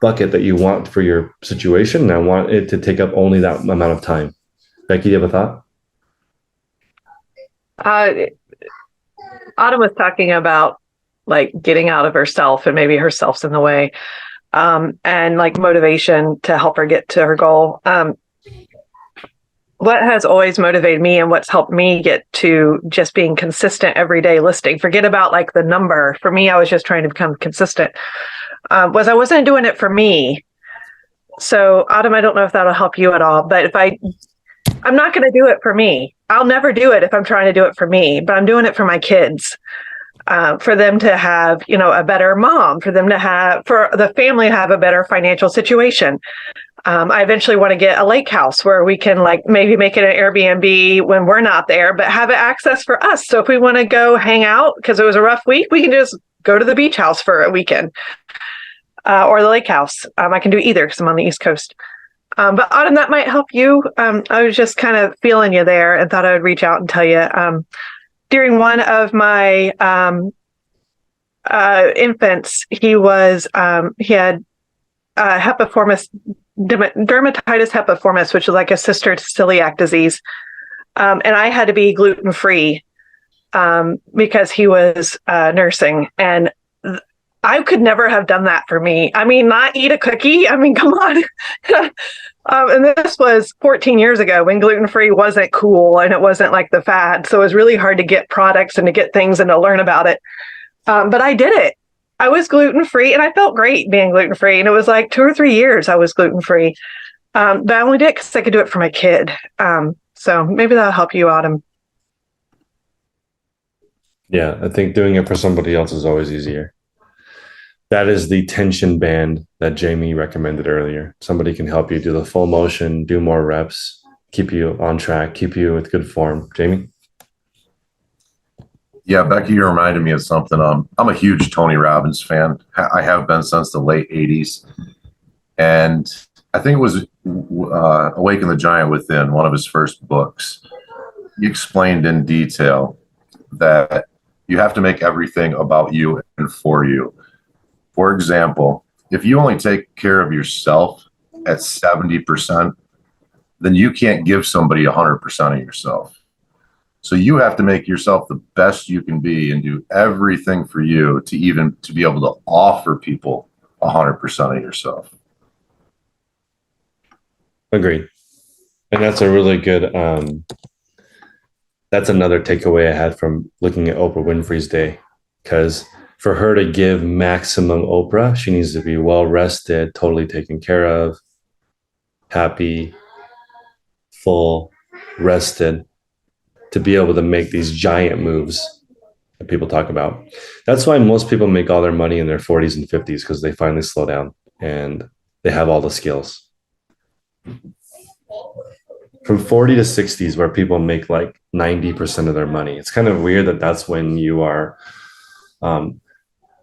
Speaker 1: bucket that you want for your situation. And I want it to take up only that amount of time. Becky, do you have a thought?
Speaker 4: Autumn was talking about like getting out of herself and maybe herself's in the way, and like motivation to help her get to her goal. What has always motivated me and what's helped me get to just being consistent every day listing, forget about like the number. For me, I was just trying to become consistent, was I wasn't doing it for me. So Autumn, I don't know if that'll help you at all, but I'm not going to do it for me. I'll never do it if I'm trying to do it for me, but I'm doing it for my kids, for them to have, a better mom, for the family to have a better financial situation. I eventually want to get a lake house where we can like maybe make it an Airbnb when we're not there, but have it access for us. So if we want to go hang out because it was a rough week, we can just go to the beach house for a weekend, or the lake house. I can do either because I'm on the East Coast. But Autumn, that might help you. I was just kind of feeling you there and thought I would reach out and tell you. During one of my infants, he had dermatitis hepiformis, which is like a sister to celiac disease. And I had to be gluten-free because he was nursing. And I could never have done that for me. I mean, not eat a cookie. I mean, come on. And this was 14 years ago when gluten-free wasn't cool and it wasn't like the fad. So it was really hard to get products and to get things and to learn about it. But I did it. I was gluten-free and I felt great being gluten-free. And it was like 2 or 3 years I was gluten-free. But I only did it because I could do it for my kid. So maybe that'll help you, Autumn.
Speaker 1: Yeah, I think doing it for somebody else is always easier. That is the tension band that Jamie recommended earlier. Somebody can help you do the full motion, do more reps, keep you on track, keep you with good form. Jamie?
Speaker 5: Yeah, Becky, you reminded me of something. I'm a huge Tony Robbins fan. I have been since the late 80s. And I think it was Awaken the Giant Within, one of his first books. He explained in detail that you have to make everything about you and for you. For example, if you only take care of yourself at 70%, then you can't give somebody 100% of yourself. So you have to make yourself the best you can be and do everything for you to be able to offer people 100% of yourself.
Speaker 1: Agreed. And that's a really good, that's another takeaway I had from looking at Oprah Winfrey's day, because for her to give maximum Oprah, she needs to be well rested, totally taken care of, happy, full, rested, to be able to make these giant moves that people talk about. That's why most people make all their money in their 40s and 50s, because they finally slow down and they have all the skills. From 40 to 60s, where people make like 90% of their money, it's kind of weird that that's when you are,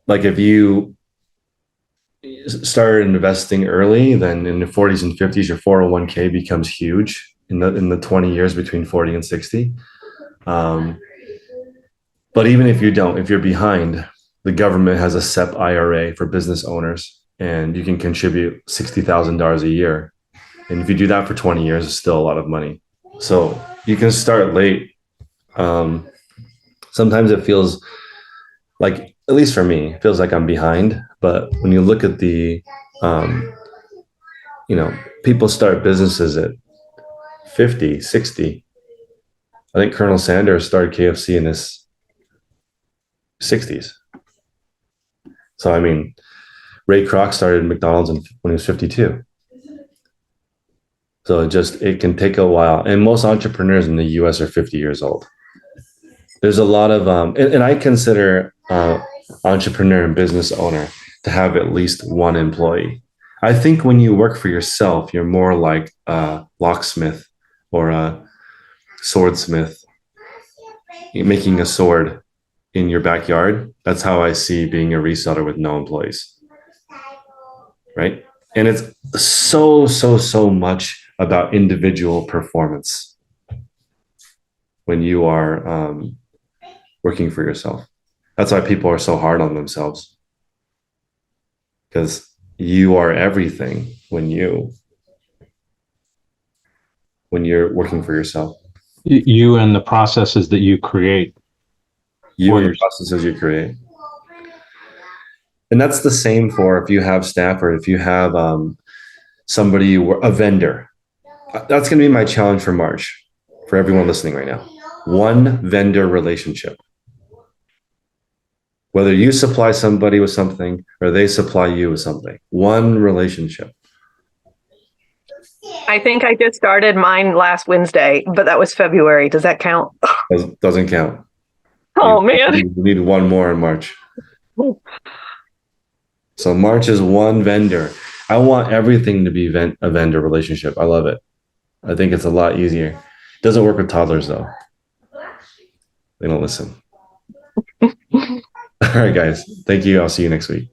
Speaker 1: like if you started investing early, then in the 40s and 50s, your 401k becomes huge in the 20 years between 40 and 60. But even if you don't, if you're behind, the government has a SEP IRA for business owners, and you can contribute $60,000 a year. And if you do that for 20 years, it's still a lot of money. So you can start late. Sometimes it feels like, at least for me, it feels like I'm behind. But when you look at the, people start businesses at 50, 60. I think Colonel Sanders started KFC in his 60s. So, I mean, Ray Kroc started McDonald's when he was 52. So it can take a while. And most entrepreneurs in the US are 50 years old. There's a lot of, and I consider entrepreneur and business owner to have at least one employee. I think when you work for yourself, you're more like a locksmith or a swordsmith. You're making a sword in your backyard. That's how I see being a reseller with no employees. Right? And it's so much about individual performance when you are working for yourself. That's why people are so hard on themselves, because you are everything when you're working for yourself.
Speaker 6: You and the processes that you create.
Speaker 1: You and the processes you create. And that's the same for if you have staff or if you have somebody, a vendor. That's going to be my challenge for March, for everyone listening right now. One vendor relationship. Whether you supply somebody with something or they supply you with something. One relationship.
Speaker 4: I think I just started mine last Wednesday, but that was February. Does that count?
Speaker 1: Doesn't count.
Speaker 4: Oh, man.
Speaker 1: You need one more in March. So March is one vendor. I want everything to be a vendor relationship. I love it. I think it's a lot easier. It doesn't work with toddlers, though. They don't listen. All right, guys. Thank you. I'll see you next week.